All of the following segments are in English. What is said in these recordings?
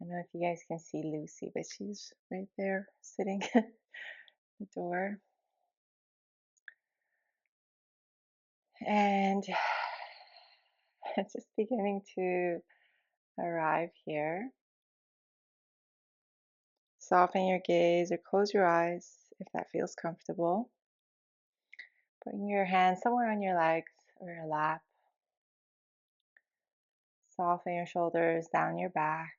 I don't know if you guys can see Lucy, but she's right there sitting at the door. And it's just beginning to arrive here. Soften your gaze or close your eyes if that feels comfortable. Bring your hands somewhere on your legs or your lap. Soften your shoulders down your back.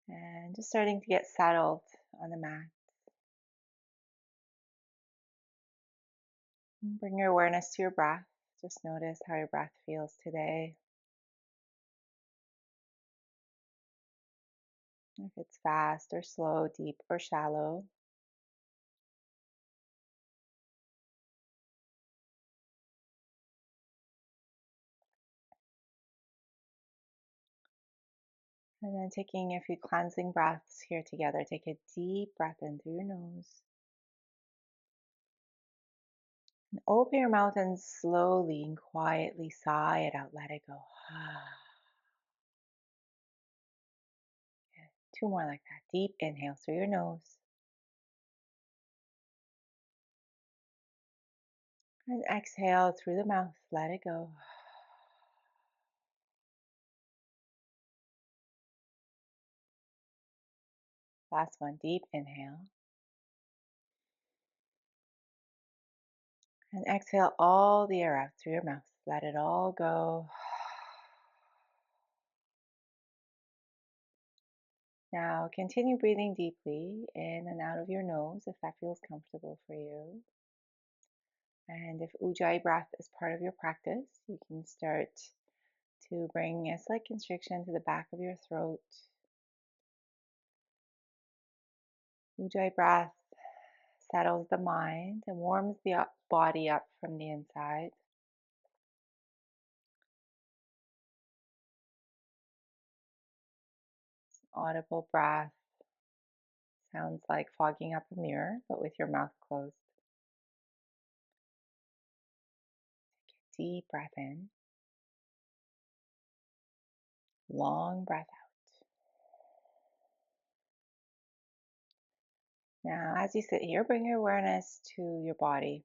And just starting to get settled on the mat. Bring your awareness to your breath. Just notice how your breath feels today. If it's fast or slow, deep or shallow. And then taking a few cleansing breaths here together. Take a deep breath in through your nose. And open your mouth and slowly and quietly sigh it out. Let it go. Two more like that. Deep inhale through your nose. And exhale through the mouth. Let it go. Last one. Deep inhale. And exhale all the air out through your mouth. Let it all go. Now continue breathing deeply in and out of your nose if that feels comfortable for you. And if Ujjayi breath is part of your practice, you can start to bring a slight constriction to the back of your throat. Ujjayi breath settles the mind and warms the body up from the inside. Audible breath sounds like fogging up a mirror, but with your mouth closed. Deep breath in. Long breath out. Now, as you sit here, bring your awareness to your body.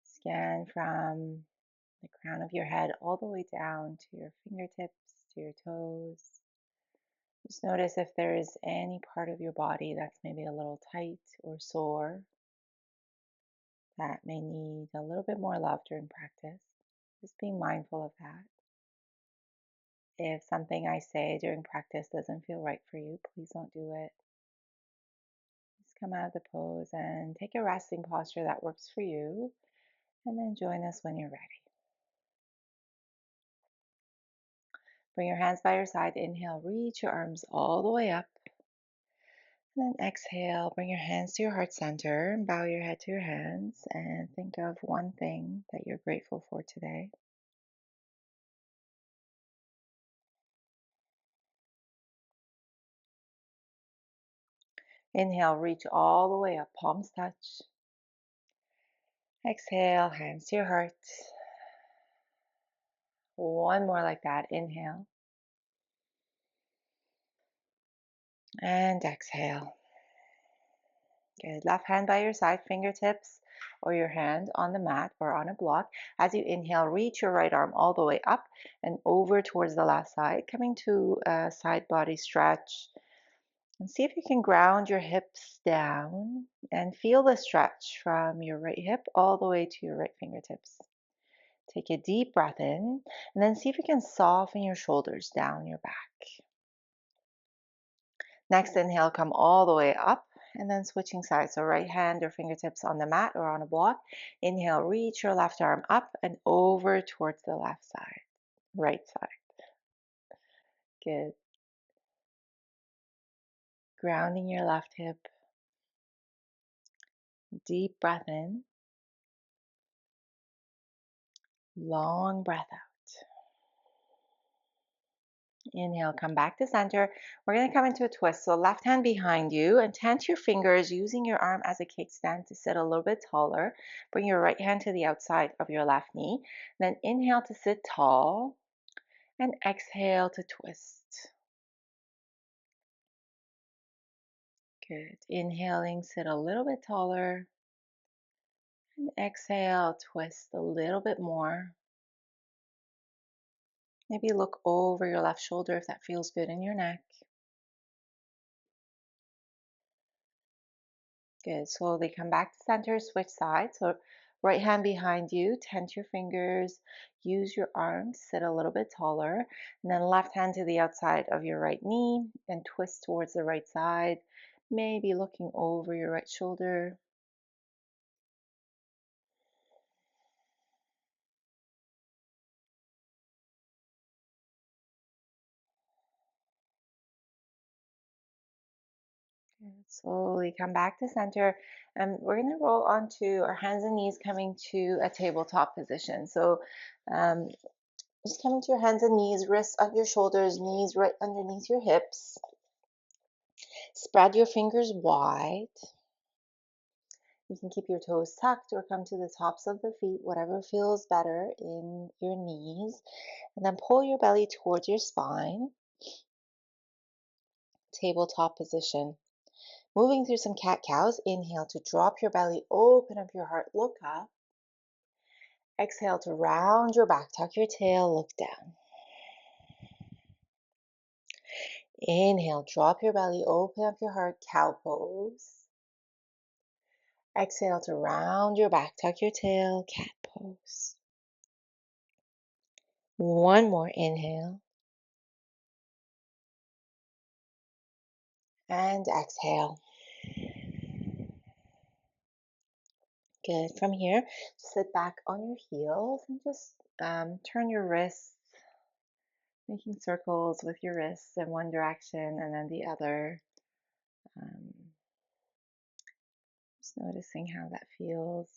Scan from the crown of your head all the way down to your fingertips, to your toes. Just notice if there is any part of your body that's maybe a little tight or sore that may need a little bit more love during practice. Just being mindful of that. If something I say during practice doesn't feel right for you, please don't do it. Just come out of the pose and take a resting posture that works for you, and then join us when you're ready. Bring your hands by your side. Inhale, reach your arms all the way up. And then exhale, bring your hands to your heart center and bow your head to your hands and think of one thing that you're grateful for today. Inhale, reach all the way up, palms touch. Exhale, hands to your heart. One more like that. Inhale. And exhale. Good. Left hand by your side, fingertips or your hand on the mat or on a block. As you inhale, reach your right arm all the way up and over towards the left side, coming to a side body stretch. And see if you can ground your hips down and feel the stretch from your right hip all the way to your right fingertips. Take a deep breath in and then see if you can soften your shoulders down your back. Next inhale, come all the way up and then switching sides. So right hand or fingertips on the mat or on a block. Inhale, reach your left arm up and over towards the left side, right side. Good. Grounding your left hip. Deep breath in. Long breath out. Inhale, come back to center. We're going to come into a twist. So left hand behind you and tense your fingers using your arm as a kickstand to sit a little bit taller. Bring your right hand to the outside of your left knee. Then inhale to sit tall And exhale to twist. Good. Inhaling, sit a little bit taller. And exhale, twist a little bit more. Maybe look over your left shoulder if that feels good in your neck. Good. Slowly come back to center, switch sides. So right hand behind you, tent your fingers, use your arms, sit a little bit taller, and then left hand to the outside of your right knee and twist towards the right side, maybe looking over your right shoulder. Good. Slowly come back to center, and we're going to roll onto our hands and knees, coming to a tabletop position. So um, just coming to your hands and knees, wrists up your shoulders, knees right underneath your hips. Spread your fingers wide. You can keep your toes tucked or come to the tops of the feet, whatever feels better in your knees. And then pull your belly towards your spine. Tabletop position. Moving through some cat-cows. Inhale to drop your belly, open up your heart, look up. Exhale to round your back, tuck your tail, look down. Inhale, drop your belly, open up your heart, cow pose. Exhale to round your back, tuck your tail, cat pose. One more inhale. And exhale. Good. From here, sit back on your heels and just turn your wrists, making circles with your wrists in one direction and then the other. Um, just noticing how that feels.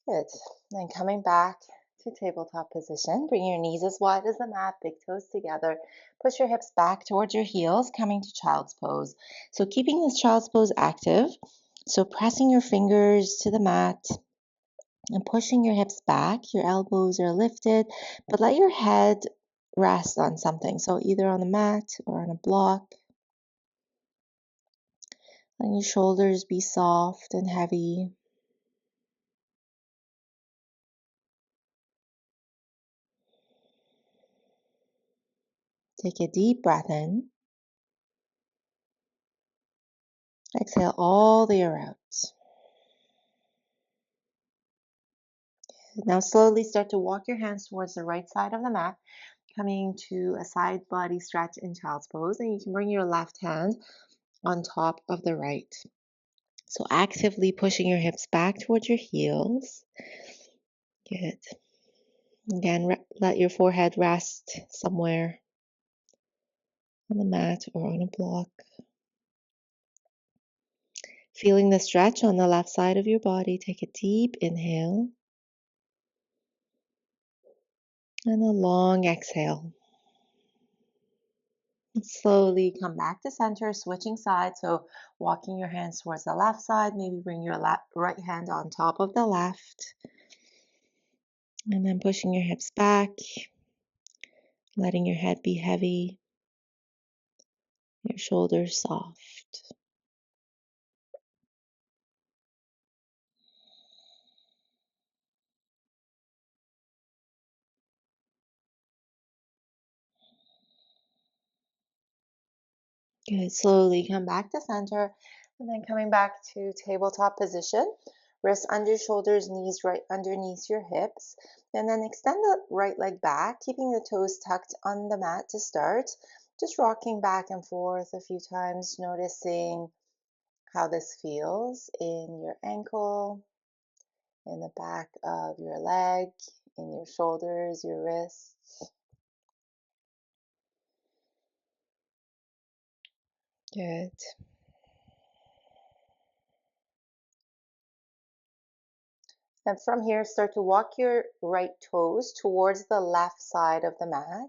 Good. Then coming back to tabletop position, bring your knees as wide as the mat, big toes together. Push your hips back towards your heels, coming to child's pose. So keeping this child's pose active. So pressing your fingers to the mat and pushing your hips back. Your elbows are lifted, but let your head rest on something. So either on the mat or on a block. Let your shoulders be soft and heavy. Take a deep breath in. Exhale all the air out. Now slowly start to walk your hands towards the right side of the mat, coming to a side body stretch in child's pose. And you can bring your left hand on top of the right. So actively pushing your hips back towards your heels. Good. Again, let your forehead rest somewhere on the mat or on a block. Feeling the stretch on the left side of your body, take a deep inhale and a long exhale. And slowly come back to center, switching sides. So walking your hands towards the left side, maybe bring your right hand on top of the left. And then pushing your hips back, letting your head be heavy, your shoulders soft. Good. Slowly come back to center and then coming back to tabletop position. Wrists under shoulders, knees right underneath your hips. And then extend the right leg back, keeping the toes tucked on the mat to start. Just rocking back and forth a few times, noticing how this feels in your ankle, in the back of your leg, in your shoulders, your wrists. Good. And from here, start to walk your right toes towards the left side of the mat.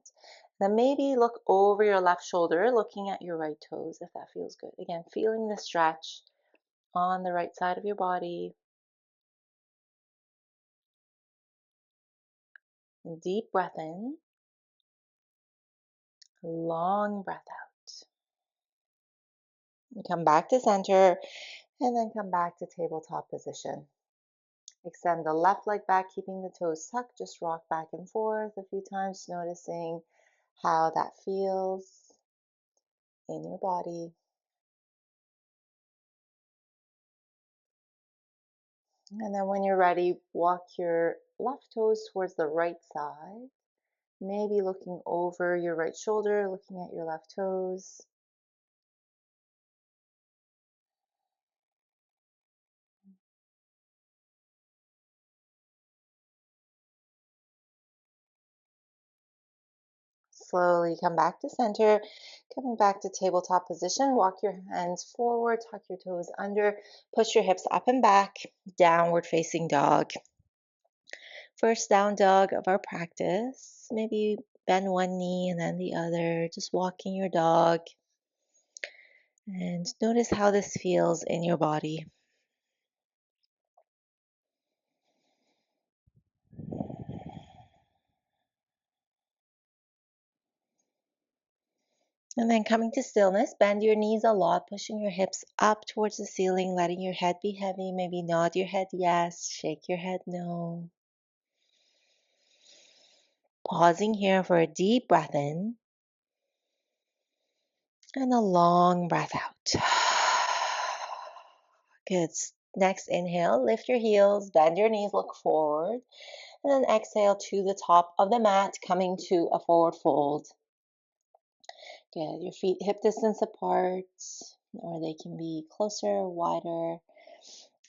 Then maybe look over your left shoulder, looking at your right toes if that feels good. Again, feeling the stretch on the right side of your body. And deep breath in. Long breath out. And come back to center and then come back to tabletop position. Extend the left leg back, keeping the toes tucked. Just rock back and forth a few times, noticing how that feels in your body. And then when you're ready, walk your left toes towards the right side. Maybe looking over your right shoulder, looking at your left toes. Slowly come back to center, coming back to tabletop position. Walk your hands forward, tuck your toes under, push your hips up and back, downward facing dog. First down dog of our practice. Maybe bend one knee and then the other, just walking your dog. And notice how this feels in your body. And then coming to stillness, bend your knees a lot, pushing your hips up towards the ceiling, letting your head be heavy. Maybe nod your head yes, shake your head no. Pausing here for a deep breath in and a long breath out. Good. Next, inhale, lift your heels, bend your knees, look forward. And then exhale to the top of the mat, coming to a forward fold. Good. Your feet hip distance apart, or they can be closer, wider.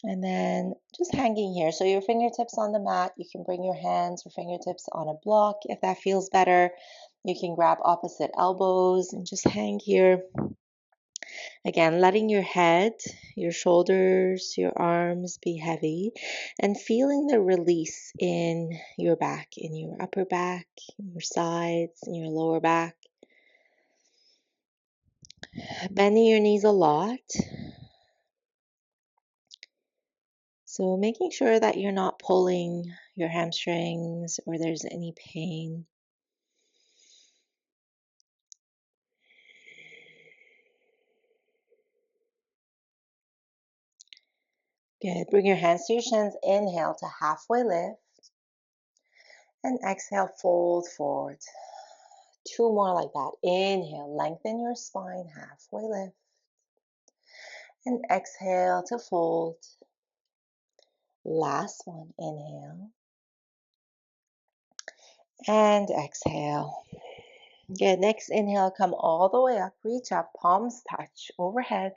And then just hanging here. So your fingertips on the mat, you can bring your hands or fingertips on a block if that feels better. You can grab opposite elbows and just hang here. Again, letting your head, your shoulders, your arms be heavy and feeling the release in your back, in your upper back, in your sides, in your lower back. Bending your knees a lot. So making sure that you're not pulling your hamstrings or there's any pain. Good. Bring your hands to your shins. Inhale to halfway lift. And exhale, fold forward. Two more like that. Inhale, lengthen your spine, halfway lift. And exhale to fold. Last one, inhale. And exhale. Good, next inhale, come all the way up, reach up, palms touch overhead.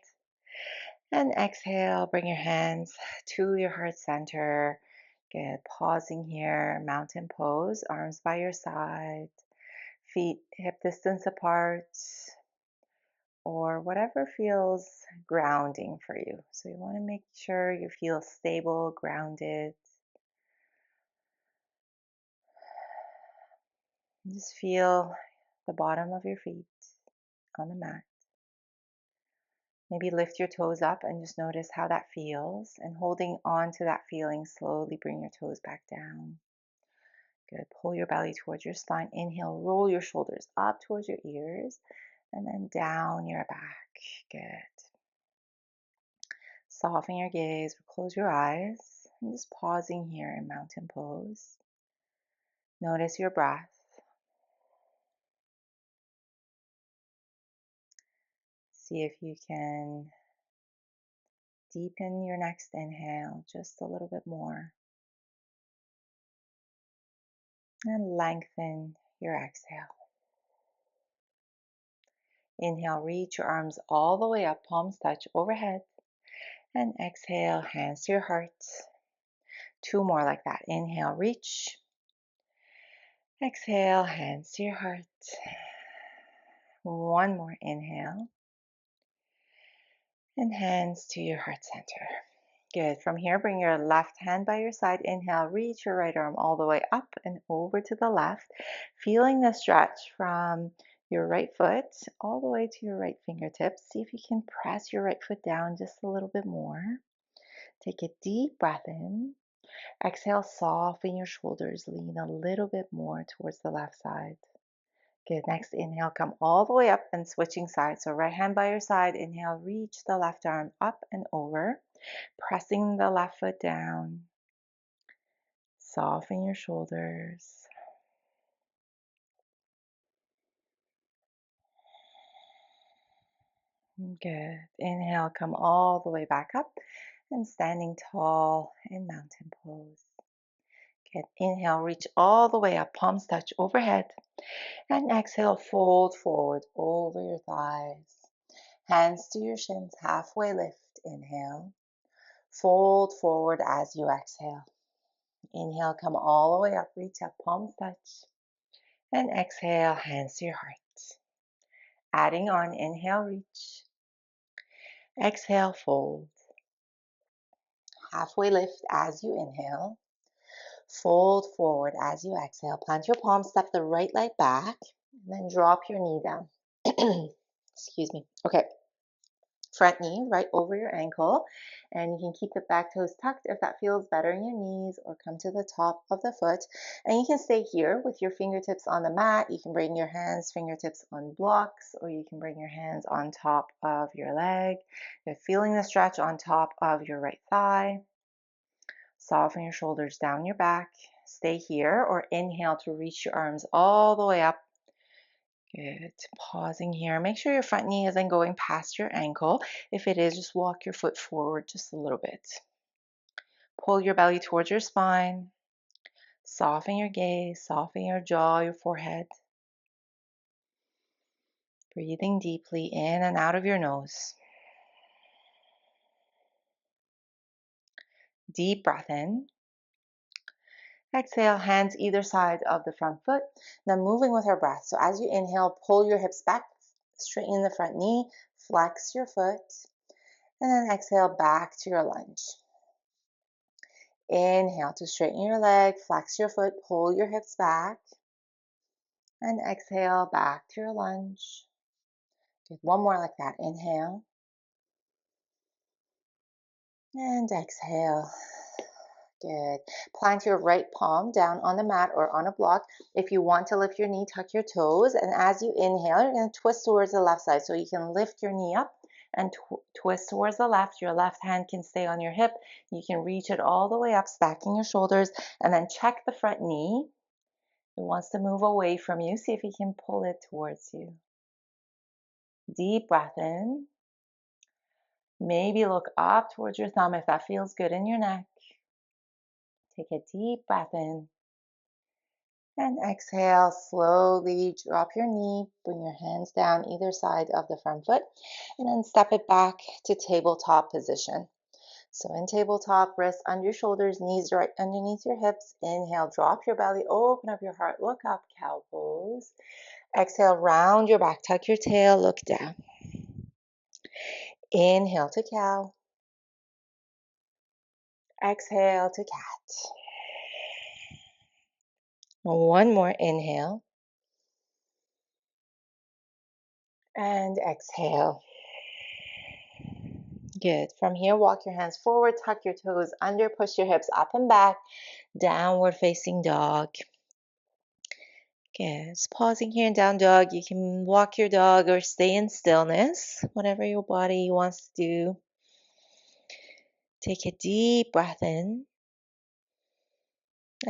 And exhale, bring your hands to your heart center. Good, pausing here, mountain pose, arms by your side, feet hip distance apart, or whatever feels grounding for you. So you want to make sure you feel stable, grounded. Just feel the bottom of your feet on the mat. Maybe lift your toes up and just notice how that feels. And holding on to that feeling, slowly bring your toes back down. Good. Pull your belly towards your spine. Inhale, roll your shoulders up towards your ears and then down your back. Good. Soften your gaze, close your eyes. I'm just pausing here in mountain pose. Notice your breath. See if you can deepen your next inhale just a little bit more. And lengthen your exhale. Inhale, reach your arms all the way up, palms touch overhead. And exhale, hands to your heart. Two more like that. Inhale, reach. Exhale, hands to your heart. One more inhale. And hands to your heart center. Good. From here, bring your left hand by your side. Inhale, reach your right arm all the way up and over to the left. Feeling the stretch from your right foot all the way to your right fingertips. See if you can press your right foot down just a little bit more. Take a deep breath in. Exhale, soften your shoulders. Lean a little bit more towards the left side. Good. Next, inhale, come all the way up and switching sides. So right hand by your side. Inhale, reach the left arm up and over, pressing the left foot down. Soften your shoulders. Good. Inhale, come all the way back up and standing tall in mountain pose. Good. Inhale, reach all the way up, palms touch overhead. And exhale, fold forward over your thighs. Hands to your shins, halfway lift. Inhale. Fold forward as you exhale. Inhale, come all the way up, reach up, palms touch. And exhale, hands to your heart. Adding on, inhale, reach. Exhale, fold. Halfway lift as you inhale. Fold forward as you exhale. Plant your palms, step the right leg back, and then drop your knee down. Excuse me. Okay. Front knee right over your ankle, and you can keep the back toes tucked if that feels better in your knees, or come to the top of the foot. And you can stay here with your fingertips on the mat. You can bring your hands, fingertips on blocks, or you can bring your hands on top of your leg. You're feeling the stretch on top of your right thigh. Soften your shoulders down your back. Stay here, or inhale to reach your arms all the way up. Good. Pausing here. Make sure your front knee isn't going past your ankle. If it is, just walk your foot forward just a little bit. Pull your belly towards your spine. Soften your gaze, soften your jaw, your forehead. Breathing deeply in and out of your nose. Deep breath in. Exhale, hands either side of the front foot. Now moving with our breath. So as you inhale, pull your hips back, straighten the front knee, flex your foot, and then exhale back to your lunge. Inhale to straighten your leg, flex your foot, pull your hips back, and exhale back to your lunge. Good. One more like that. Inhale, and exhale. Good. Plant your right palm down on the mat or on a block. If you want to lift your knee, tuck your toes. And as you inhale, you're going to twist towards the left side. So you can lift your knee up and twist towards the left. Your left hand can stay on your hip. You can reach it all the way up, stacking your shoulders. And then check the front knee. It wants to move away from you. See if you can pull it towards you. Deep breath in. Maybe look up towards your thumb if that feels good in your neck. Take a deep breath in. And exhale, slowly drop your knee, bring your hands down either side of the front foot, and then step it back to tabletop position. So in tabletop, wrists under your shoulders, knees right underneath your hips. Inhale, drop your belly, open up your heart, look up, cow pose. Exhale, round your back, tuck your tail, look down. Inhale to cow. Exhale to cat. One more inhale. And exhale. Good. From here, walk your hands forward, tuck your toes under, push your hips up and back, downward facing dog. Good. Just pausing here in down dog. You can walk your dog or stay in stillness, whatever your body wants to do. Take a deep breath in.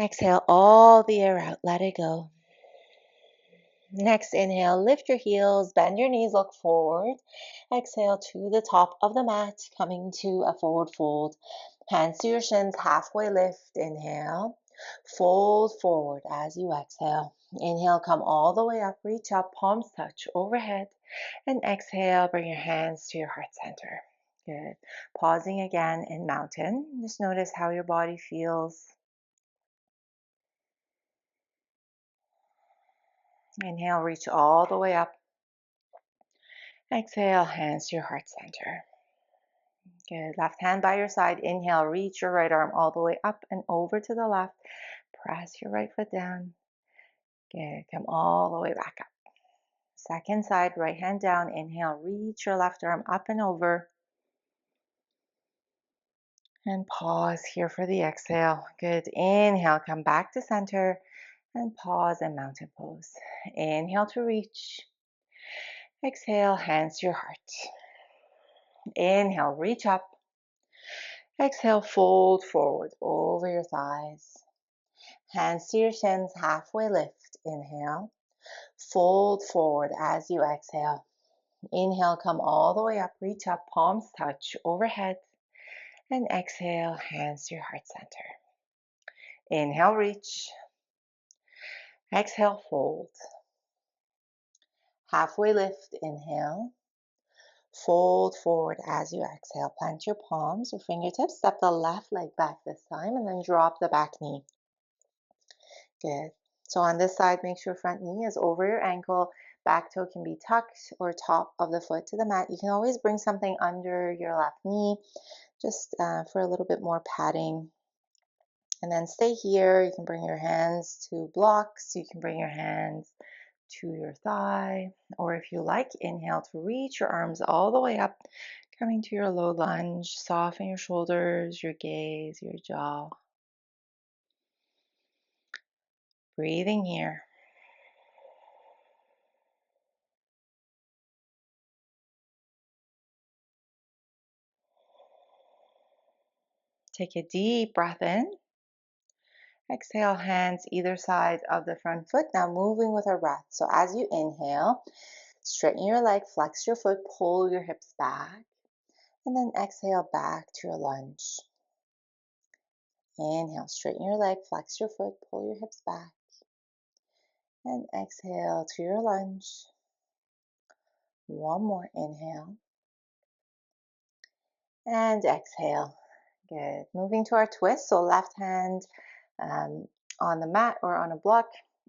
Exhale all the air out. Let it go. Next inhale, lift your heels, bend your knees, look forward. Exhale to the top of the mat, coming to a forward fold. Hands to your shins, halfway lift. Inhale. Fold forward as you exhale. Inhale, come all the way up, reach up, palms touch overhead. And exhale, bring your hands to your heart center. Good. Pausing again in mountain. Just notice how your body feels. Inhale, reach all the way up. Exhale, hands to your heart center. Good. Left hand by your side. Inhale, reach your right arm all the way up and over to the left. Press your right foot down. Good. Come all the way back up. Second side, right hand down. Inhale, reach your left arm up and over. And pause here for the exhale. Good. Inhale, come back to center and pause in mountain pose. Inhale to reach. Exhale, hands to your heart. Inhale, reach up. Exhale, fold forward over your thighs. Hands to your shins, halfway lift. Inhale. Fold forward as you exhale. Inhale, come all the way up, reach up, palms touch overhead. And exhale, hands to your heart center. Inhale, reach. Exhale, fold. Halfway lift, inhale. Fold forward as you exhale. Plant your palms, your fingertips. Step the left leg back this time and then drop the back knee. Good. So on this side, make sure front knee is over your ankle. Back toe can be tucked or top of the foot to the mat. You can always bring something under your left knee just for a little bit more padding. And then stay here. You can bring your hands to blocks. You can bring your hands to your thigh. Or if you like, inhale to reach your arms all the way up, coming to your low lunge. Soften your shoulders, your gaze, your jaw. Breathing here. Take a deep breath in. Exhale, hands either side of the front foot. Now moving with our breath. So as you inhale, straighten your leg, flex your foot, pull your hips back, and then exhale back to your lunge. Inhale, straighten your leg, flex your foot, pull your hips back, and exhale to your lunge. One more inhale, and exhale. Good. Moving to our twist. So left hand on the mat or on a block.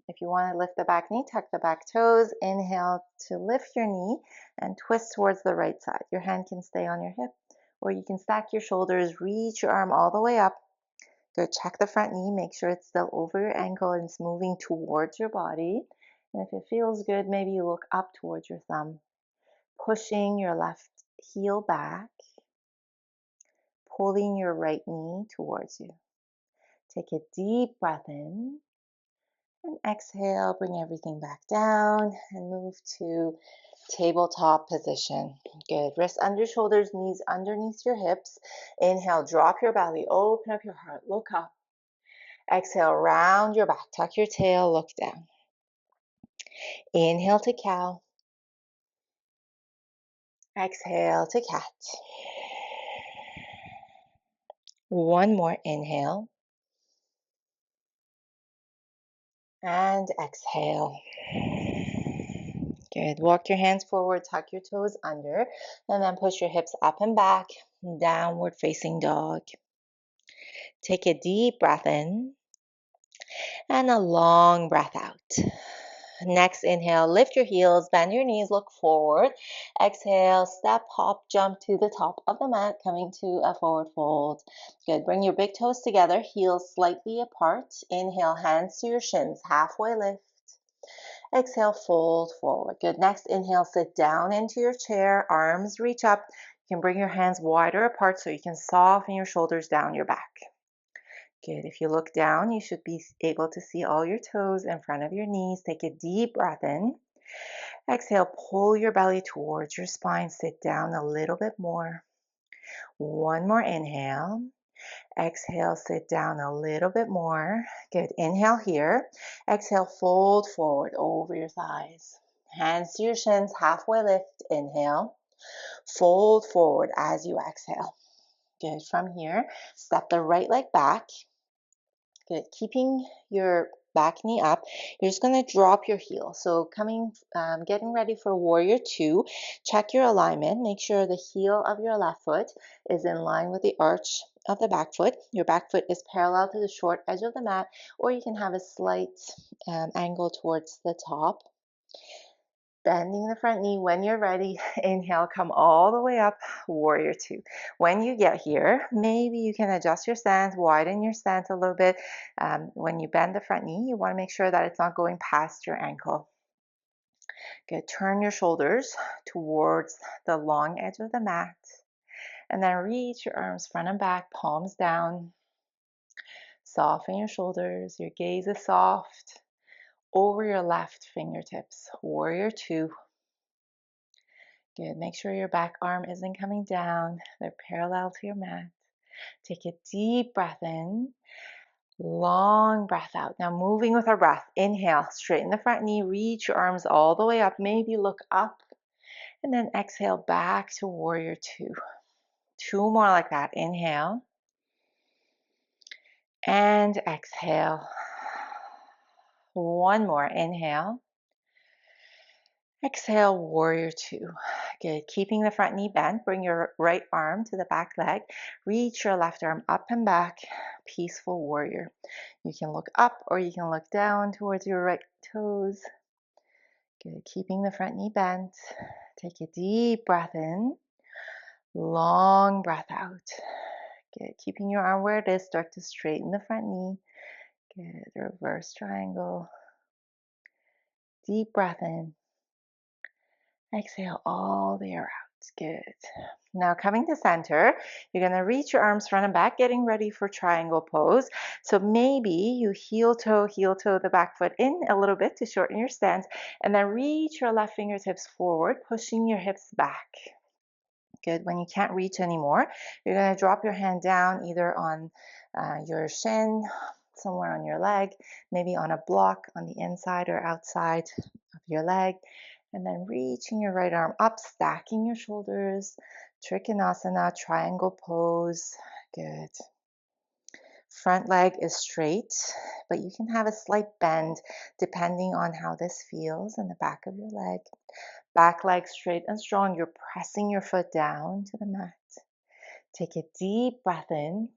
If you want to lift the back knee, tuck the back toes. Inhale to lift your knee and twist towards the right side. Your hand can stay on your hip, or you can stack your shoulders, reach your arm all the way up. Good. Check the front knee. Make sure it's still over your ankle and it's moving towards your body. And if it feels good, maybe you look up towards your thumb. Pushing your left heel back. Pulling your right knee towards you. Take a deep breath in. And exhale, bring everything back down and move to tabletop position. Good. Wrists under shoulders, knees underneath your hips. Inhale, drop your belly, open up your heart, look up. Exhale, round your back, tuck your tail, look down. Inhale to cow. Exhale to cat. One more inhale. And exhale. Good. Walk your hands forward, tuck your toes under, and then push your hips up and back, downward facing dog. Take a deep breath in and a long breath out. Next inhale, lift your heels, bend your knees, look forward. Exhale, step, hop, jump to the top of the mat, coming to a forward fold. Good. Bring your big toes together, heels slightly apart. Inhale, hands to your shins, halfway lift. Exhale, fold forward. Good. Next, inhale, sit down into your chair, arms reach up. You can bring your hands wider apart so you can soften your shoulders down your back. Good. If you look down, you should be able to see all your toes in front of your knees. Take a deep breath in. Exhale, pull your belly towards your spine. Sit down a little bit more. One more inhale. Exhale, sit down a little bit more. Good. Inhale here. Exhale, fold forward over your thighs. Hands to your shins, halfway lift. Inhale. Fold forward as you exhale. Good. From here, step the right leg back. Good. Keeping your back knee up, you're just going to drop your heel. So getting ready for warrior two. Check your alignment. Make sure the heel of your left foot is in line with the arch of the back foot. Your back foot is parallel to the short edge of the mat, or you can have a slight angle towards the top. Bending the front knee. When you're ready, inhale, come all the way up, warrior two. When you get here, maybe you can adjust your stance, widen your stance a little bit. When you bend the front knee, you want to make sure that it's not going past your ankle. Good. Turn your shoulders towards the long edge of the mat. And then reach your arms front and back, palms down. Soften your shoulders. Your gaze is soft. over your left fingertips. Warrior two. Good. Make sure your back arm isn't coming down. They're parallel to your mat. Take a deep breath in. Long breath out. Now moving with our breath. Inhale, straighten the front knee, reach your arms all the way up. Maybe look up, and then exhale back to warrior two. Two more like that. Inhale and exhale. One more. Inhale. Exhale, warrior two. Good. Keeping the front knee bent, bring your right arm to the back leg. Reach your left arm up and back. Peaceful warrior. You can look up or you can look down towards your right toes. Good. Keeping the front knee bent. Take a deep breath in. Long breath out. Good. Keeping your arm where it is. Start to straighten the front knee. Good. Reverse triangle. Deep breath in. Exhale all the air out. Good. Now coming to center, you're going to reach your arms front and back, getting ready for triangle pose. So maybe you heel toe the back foot in a little bit to shorten your stance, and then reach your left fingertips forward, pushing your hips back. Good. When you can't reach anymore, you're going to drop your hand down either on your shin, somewhere on your leg, maybe on a block on the inside or outside of your leg, and then reaching your right arm up, stacking your shoulders, Trikonasana, triangle pose. Good. Front leg is straight, but you can have a slight bend depending on how this feels in the back of your leg. Back leg straight and strong. You're pressing your foot down to the mat. Take a deep breath in.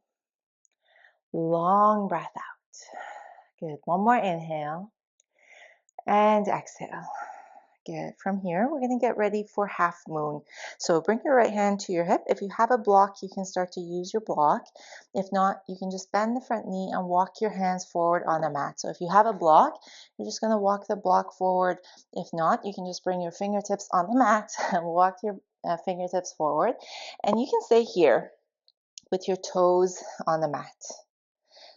Long breath out. Good. One more inhale. And exhale. Good. From here, we're going to get ready for half moon. So bring your right hand to your hip. If you have a block, you can start to use your block. If not, you can just bend the front knee and walk your hands forward on the mat. So if you have a block, you're just going to walk the block forward. If not, you can just bring your fingertips on the mat and walk your fingertips forward. And you can stay here with your toes on the mat.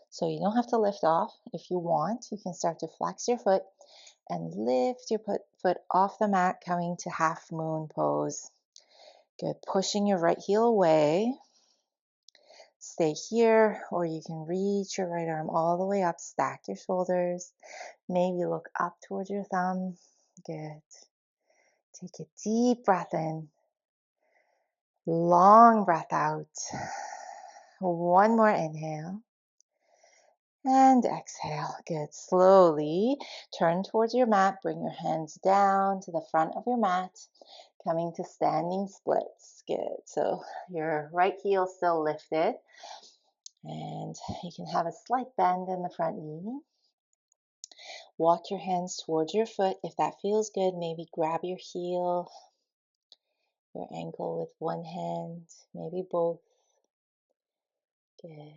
So you don't have to lift off. If you want, you can start to flex your foot and lift your foot off the mat, coming to half moon pose. Good. Pushing your right heel away. Stay here, or you can reach your right arm all the way up, stack your shoulders. Maybe look up towards your thumb. Good. Take a deep breath in. Long breath out. One more inhale. And exhale. Good. Slowly turn towards your mat. Bring your hands down to the front of your mat, coming to standing splits. Good. So your right heel still lifted, and you can have a slight bend in the front knee. Walk your hands towards your foot. If that feels good, maybe grab your heel, your ankle with one hand, maybe both. Good.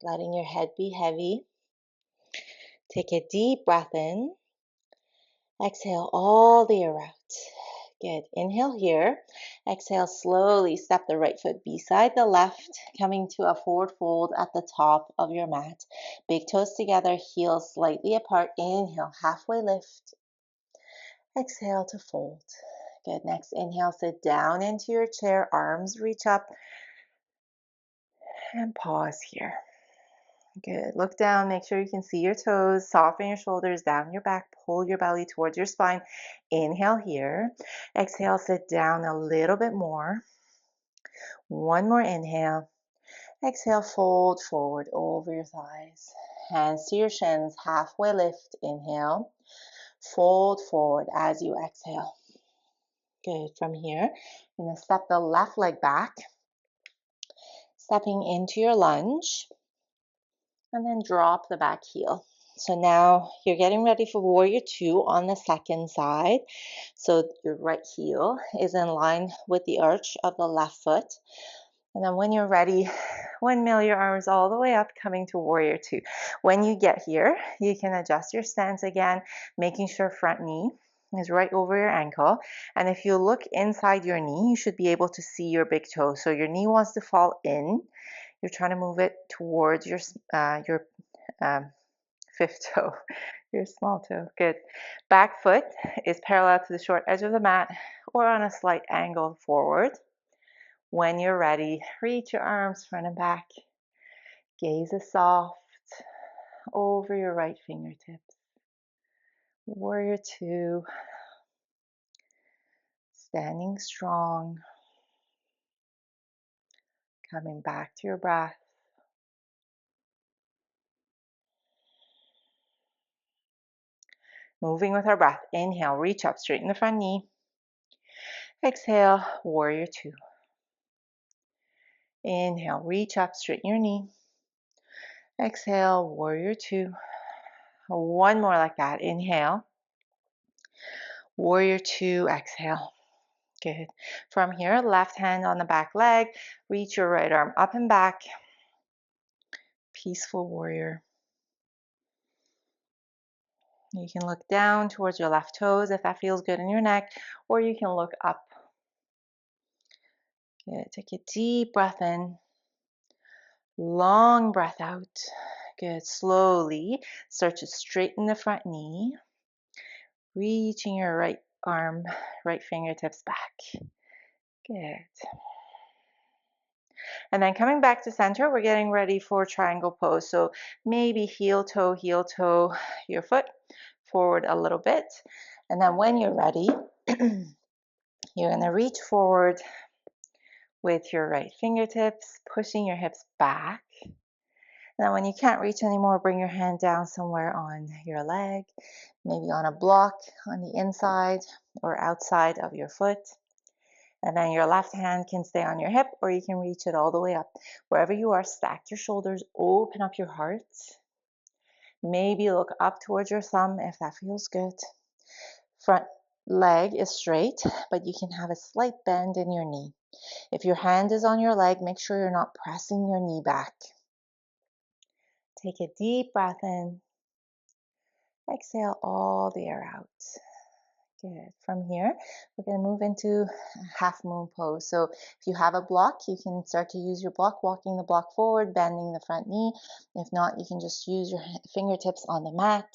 Letting your head be heavy. Take a deep breath in. Exhale all the air out. Good. Inhale here. Exhale slowly. Step the right foot beside the left, coming to a forward fold at the top of your mat. Big toes together, heels slightly apart. Inhale, halfway lift. Exhale to fold. Good. Next inhale, sit down into your chair, arms reach up, and pause here. Good. Look down, make sure you can see your toes, soften your shoulders, down your back, pull your belly towards your spine. Inhale here. Exhale, sit down a little bit more. One more inhale. Exhale, fold forward over your thighs. Hands to your shins, halfway lift. Inhale. Fold forward as you exhale. Good. From here, you're going to step the left leg back, stepping into your lunge. And then drop the back heel. So now you're getting ready for warrior two on the second side. So your right heel is in line with the arch of the left foot. And then when you're ready, windmill your arms all the way up, coming to warrior two. When you get here, you can adjust your stance again, making sure front knee is right over your ankle. And if you look inside your knee, you should be able to see your big toe. So your knee wants to fall in. You're trying to move it towards your fifth toe, your small toe. Good. Back foot is parallel to the short edge of the mat or on a slight angle forward. When you're ready, reach your arms front and back. Gaze is soft over your right fingertips. Warrior two. Standing strong. Coming back to your breath. Moving with our breath. Inhale, reach up, straighten the front knee. Exhale, warrior two. Inhale, reach up, straighten your knee. Exhale, warrior two. One more like that. Inhale, warrior two, exhale. Good. From here, left hand on the back leg, reach your right arm up and back. Peaceful warrior. You can look down towards your left toes if that feels good in your neck, or you can look up. Good. Take a deep breath in. Long breath out. Good. Slowly start to straighten the front knee. Reaching your right arm, right fingertips back. Good. And then coming back to center, we're getting ready for triangle pose. So maybe heel toe, your foot forward a little bit. And then when you're ready, you're going to reach forward with your right fingertips, pushing your hips back. Now, when you can't reach anymore, bring your hand down somewhere on your leg, maybe on a block on the inside or outside of your foot. And then your left hand can stay on your hip, or you can reach it all the way up. Wherever you are, stack your shoulders, open up your heart. Maybe look up towards your thumb if that feels good. Front leg is straight, but you can have a slight bend in your knee. If your hand is on your leg, make sure you're not pressing your knee back. Take a deep breath in. Exhale all the air out. Good. From here, we're going to move into half moon pose. So if you have a block, you can start to use your block, walking the block forward, bending the front knee. If not, you can just use your fingertips on the mat.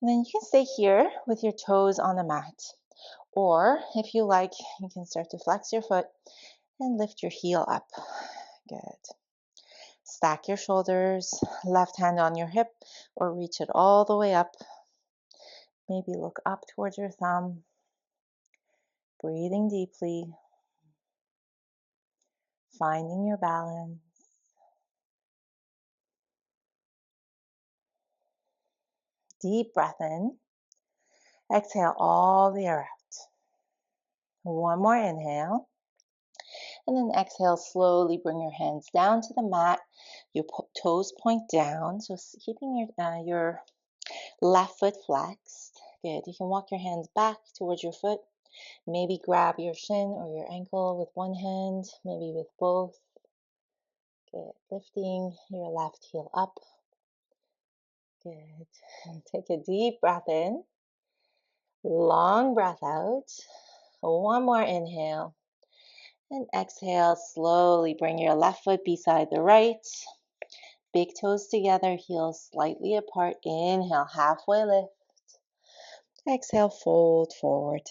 And then you can stay here with your toes on the mat. Or if you like, you can start to flex your foot and lift your heel up. Good. Stack your shoulders, left hand on your hip, or reach it all the way up. Maybe look up towards your thumb. Breathing deeply. Finding your balance. Deep breath in. Exhale all the air out. One more inhale. And then exhale, slowly bring your hands down to the mat. Your toes point down. So keeping your left foot flexed. Good. You can walk your hands back towards your foot. Maybe grab your shin or your ankle with one hand, maybe with both. Good. Lifting your left heel up. Good. And take a deep breath in. Long breath out. One more inhale. And exhale, slowly bring your left foot beside the right. Big toes together, heels slightly apart. Inhale, halfway lift. Exhale, fold forward.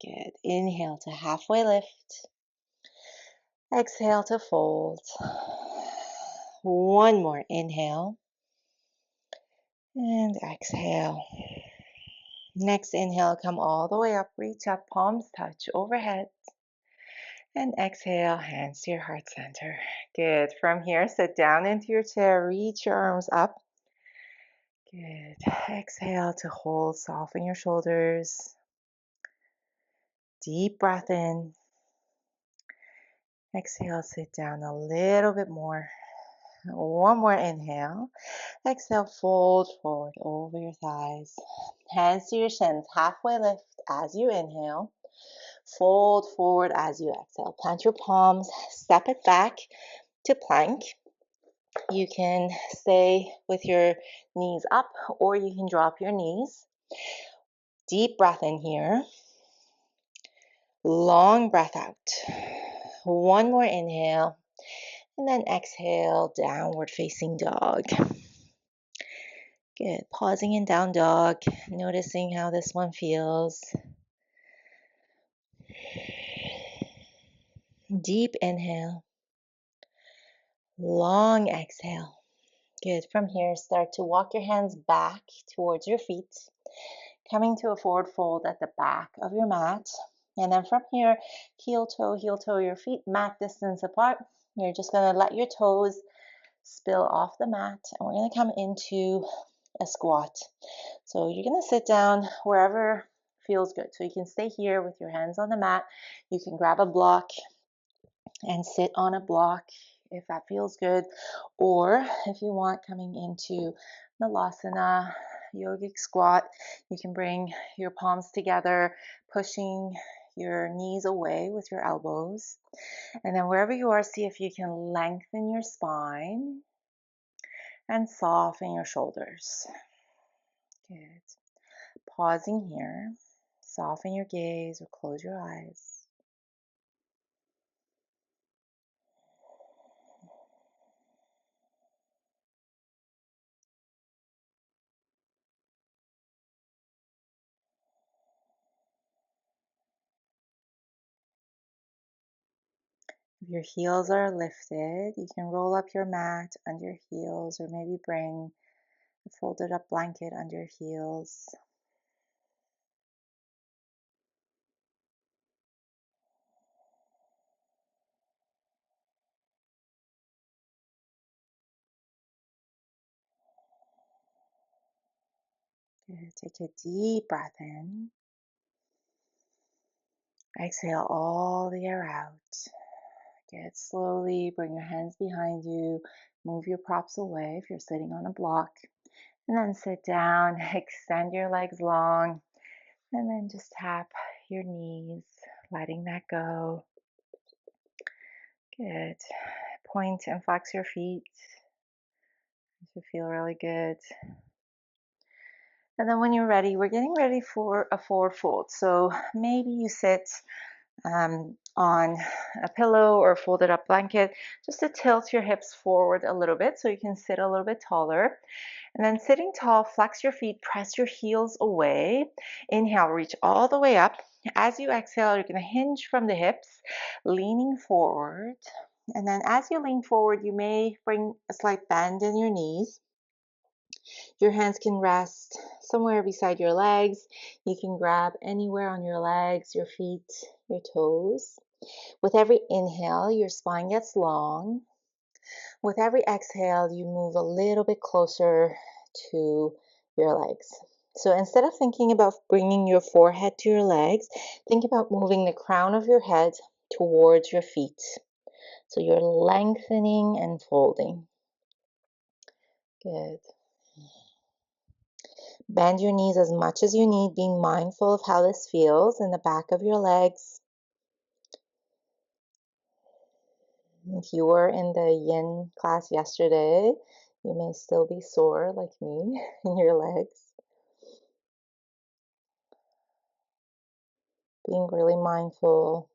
Good. Inhale to halfway lift. Exhale to fold. One more inhale. And exhale. Next inhale, come all the way up, reach up, palms touch overhead. And exhale, hands to your heart center. Good. From here, sit down into your chair, reach your arms up. Good. Exhale to hold, soften your shoulders. Deep breath in. Exhale, sit down a little bit more. One more inhale. Exhale, fold forward over your thighs. Hands to your shins, halfway lift as you inhale. Fold forward as you exhale. Plant your palms, step it back to plank. You can stay with your knees up or you can drop your knees. Deep breath in here. Long breath out. One more inhale. And then exhale, downward facing dog. Good. Pausing in down dog, noticing how this one feels. Deep inhale, long exhale. Good. From here, start to walk your hands back towards your feet, coming to a forward fold at the back of your mat. And then from here, heel toe, your feet mat distance apart. You're just going to let your toes spill off the mat, and we're going to come into a squat. So you're going to sit down wherever feels good. So you can stay here with your hands on the mat. You can grab a block and sit on a block if that feels good. Or if you want, coming into Malasana, yogic squat, you can bring your palms together, pushing your knees away with your elbows. And then wherever you are, see if you can lengthen your spine and soften your shoulders. Good. Pausing here, soften your gaze or close your eyes. If your heels are lifted, you can roll up your mat under your heels or maybe bring a folded up blanket under your heels. Good. Take a deep breath in. Exhale all the air out. Good. Slowly bring your hands behind you. Move your props away if you're sitting on a block. And then sit down, extend your legs long, and then just tap your knees, letting that go. Good. Point and flex your feet. You should feel really good. And then when you're ready, we're getting ready for a forward fold. So maybe you sit on a pillow or a folded up blanket just to tilt your hips forward a little bit so you can sit a little bit taller. And then sitting tall, flex your feet, press your heels away. Inhale, reach all the way up. As you exhale, you're going to hinge from the hips, leaning forward. And then as you lean forward, you may bring a slight bend in your knees. Your hands can rest somewhere beside your legs. You can grab anywhere on your legs, your feet, your toes. With every inhale, your spine gets long. With every exhale, you move a little bit closer to your legs. So instead of thinking about bringing your forehead to your legs, think about moving the crown of your head towards your feet. So you're lengthening and folding. Good. Bend your knees as much as you need, being mindful of how this feels in the back of your legs. If you were in the yin class yesterday, you may still be sore like me in your legs. Being really mindful.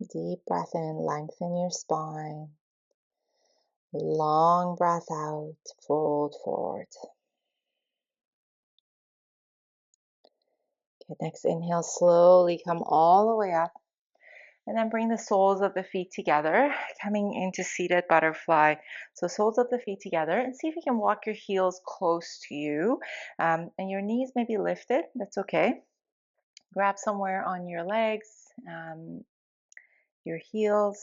Deep breath in, lengthen your spine. Long breath out, fold forward. Okay, next inhale, slowly come all the way up. And then bring the soles of the feet together, coming into seated butterfly. So soles of the feet together, and see if you can walk your heels close to you. And your knees may be lifted, that's okay. Grab somewhere on your legs, your heels.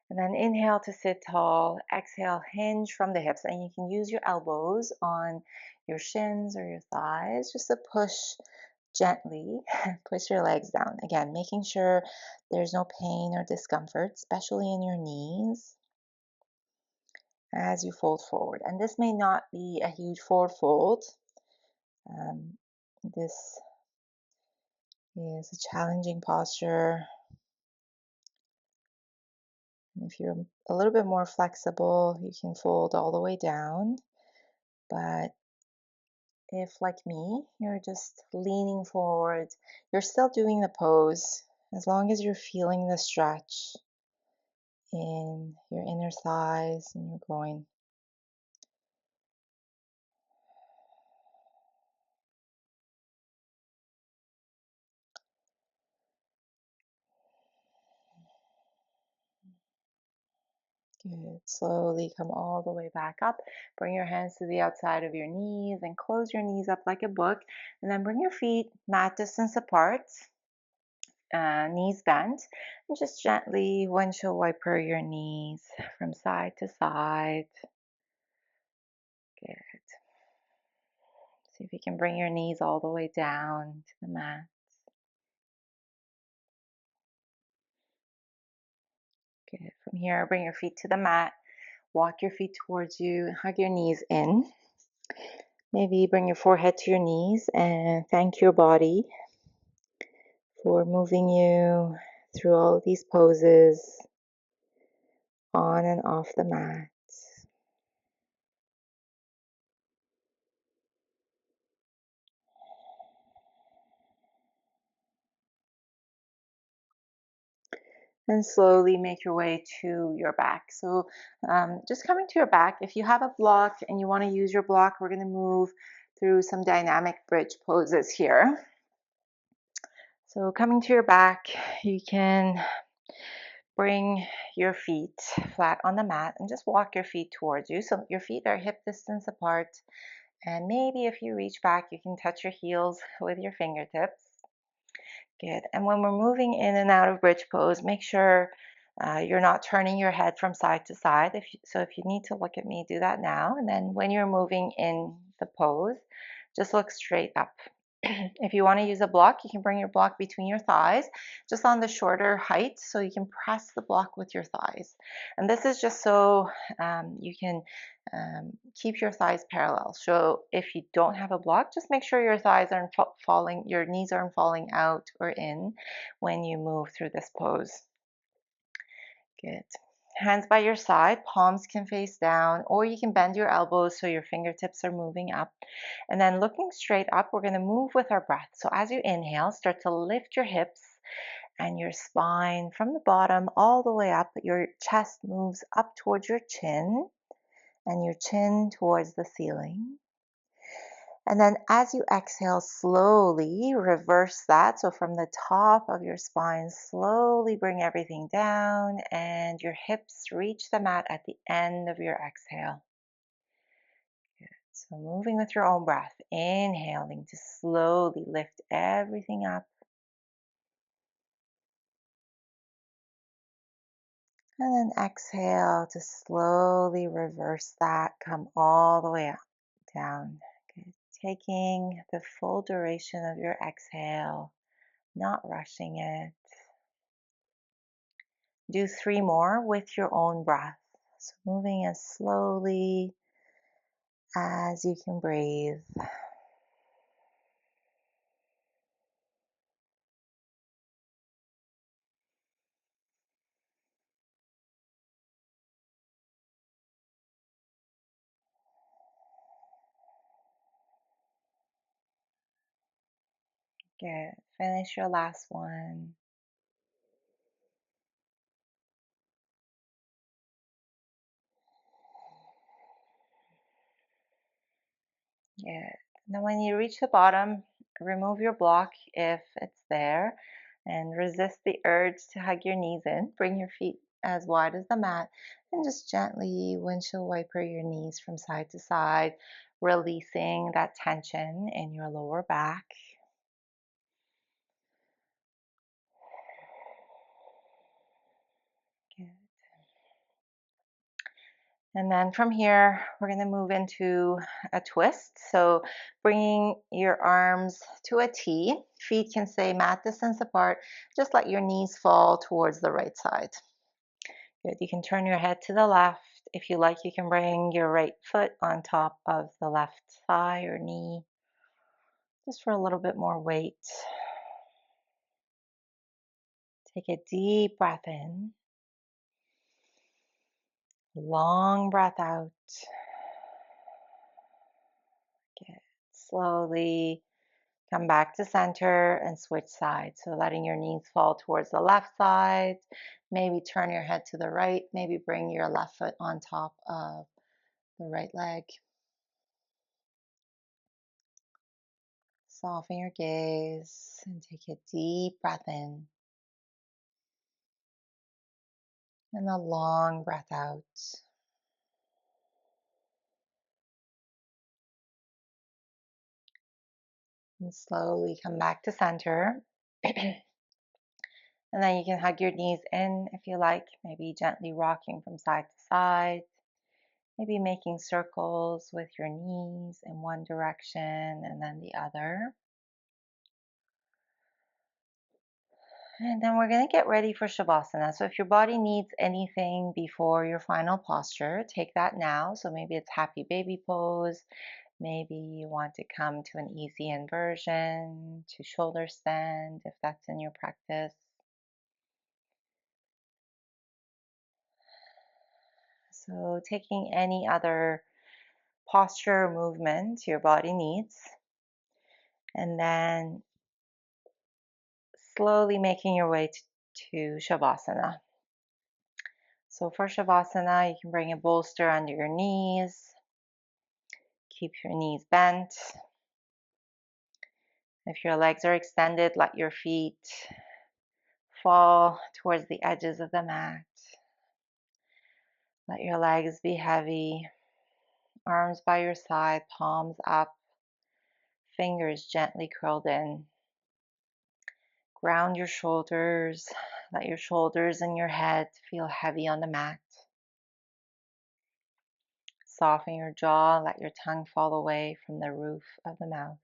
And then inhale to sit tall. Exhale, hinge from the hips. And you can use your elbows on your shins or your thighs just to push gently, push your legs down. Again, making sure there's no pain or discomfort, especially in your knees as you fold forward. And this may not be a huge forward fold. This is a challenging posture. If you're a little bit more flexible, you can fold all the way down. But if, like me, you're just leaning forward, you're still doing the pose as long as you're feeling the stretch in your inner thighs and your groin. Good. Slowly come all the way back up. Bring your hands to the outside of your knees and close your knees up like a book. And then bring your feet mat distance apart, knees bent, and just gently windshield wiper your knees from side to side. Good. See if you can bring your knees all the way down to the mat. Good. From here, bring your feet to the mat. Walk your feet towards you. Hug your knees in. Maybe bring your forehead to your knees and thank your body for moving you through all of these poses on and off the mat. And slowly make your way to your back. So just coming to your back, if you have a block and you want to use your block, we're going to move through some dynamic bridge poses here. So coming to your back, you can bring your feet flat on the mat and just walk your feet towards you. So your feet are hip distance apart. And maybe if you reach back, you can touch your heels with your fingertips. Good. And when we're moving in and out of bridge pose, make sure you're not turning your head from side to side. So if you need to look at me, do that now. And then when you're moving in the pose, just look straight up. If you want to use a block, you can bring your block between your thighs, just on the shorter height, so you can press the block with your thighs. And this is just so you can keep your thighs parallel. So if you don't have a block, just make sure your thighs aren't falling, your knees aren't falling out or in when you move through this pose. Good. Hands by your side, palms can face down, or you can bend your elbows so your fingertips are moving up. And then looking straight up, we're going to move with our breath. So as you inhale, start to lift your hips and your spine from the bottom all the way up. Your chest moves up towards your chin and your chin towards the ceiling. And then as you exhale, slowly reverse that. So from the top of your spine, slowly bring everything down and your hips reach the mat at the end of your exhale. Good. So moving with your own breath, inhaling to slowly lift everything up. And then exhale to slowly reverse that, come all the way up, down. Good. Taking the full duration of your exhale, not rushing it. Do 3 more with your own breath. So moving as slowly as you can breathe. Good. Finish your last one. Good. Now when you reach the bottom, remove your block if it's there and resist the urge to hug your knees in. Bring your feet as wide as the mat and just gently windshield wiper your knees from side to side, releasing that tension in your lower back. Good. And then from here, we're going to move into a twist. So bringing your arms to a T, feet can stay mat distance apart. Just let your knees fall towards the right side. Good. You can turn your head to the left. If you like, you can bring your right foot on top of the left thigh or knee, just for a little bit more weight. Take a deep breath in, long breath out. Good. Slowly Come back to center and switch sides. So letting your knees fall towards the left side. Maybe turn your head to the right. Maybe bring your left foot on top of the right leg. Soften your gaze and take a deep breath in and a long breath out. And slowly come back to center. And then you can hug your knees in if you like, maybe gently rocking from side to side, maybe making circles with your knees in one direction and then the other. And then we're going to get ready for Shavasana. So if your body needs anything before your final posture, take that now. So maybe it's happy baby pose. Maybe you want to come to an easy inversion, to shoulder stand if that's in your practice. So taking any other posture or movement your body needs. And then slowly making your way to Shavasana. So for Shavasana, you can bring a bolster under your knees. Keep your knees bent. If your legs are extended, let your feet fall towards the edges of the mat. Let your legs be heavy. Arms by your side, palms up, fingers gently curled in. Ground your shoulders. Let your shoulders and your head feel heavy on the mat. Soften your jaw. Let your tongue fall away from the roof of the mouth.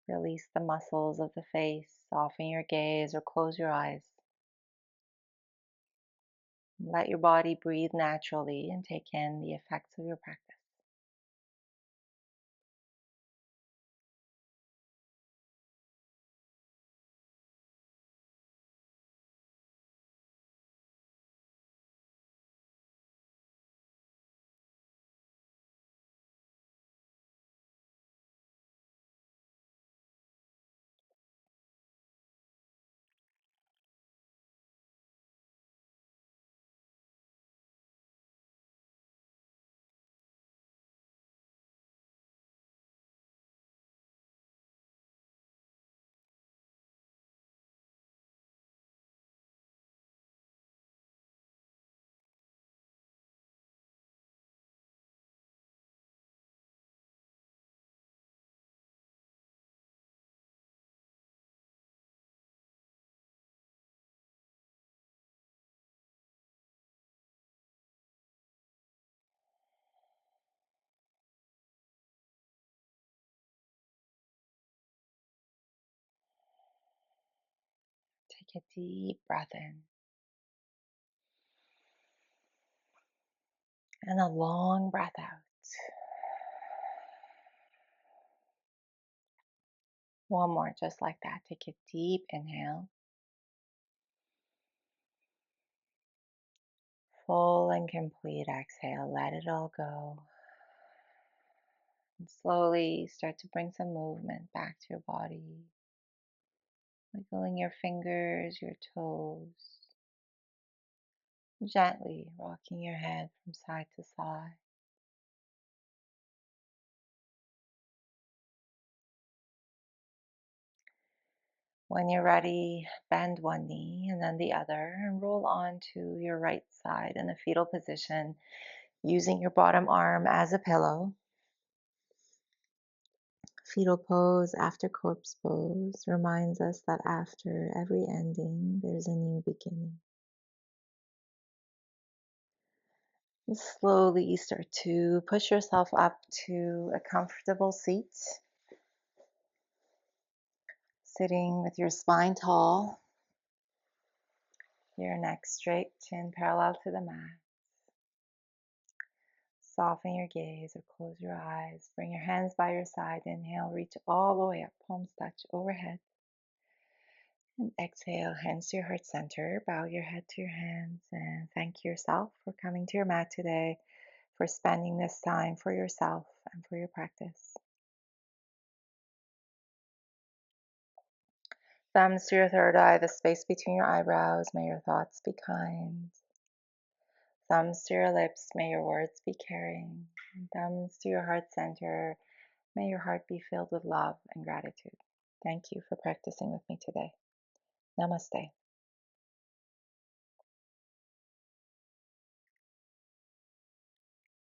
Release the muscles of the face. Soften your gaze or close your eyes. Let your body breathe naturally and take in the effects of your practice. Take a deep breath in and a long breath out. One more, just like that. Take a deep inhale. Full and complete exhale. Let it all go. And slowly start to bring some movement back to your body. Wiggling your fingers, your toes. Gently rocking your head from side to side. When you're ready, bend one knee and then the other and roll onto your right side in a fetal position using your bottom arm as a pillow. Fetal pose after corpse pose reminds us that after every ending, there's a new beginning. And slowly start to push yourself up to a comfortable seat, sitting with your spine tall, your neck straight, chin parallel to the mat. Soften your gaze or close your eyes. Bring your hands by your side. Inhale, reach all the way up, palms touch overhead. And exhale, hands to your heart center. Bow your head to your hands and thank yourself for coming to your mat today, for spending this time for yourself and for your practice. Thumbs to your third eye, the space between your eyebrows. May your thoughts be kind. Thumbs to your lips, may your words be caring. And thumbs to your heart center, may your heart be filled with love and gratitude. Thank you for practicing with me today. Namaste.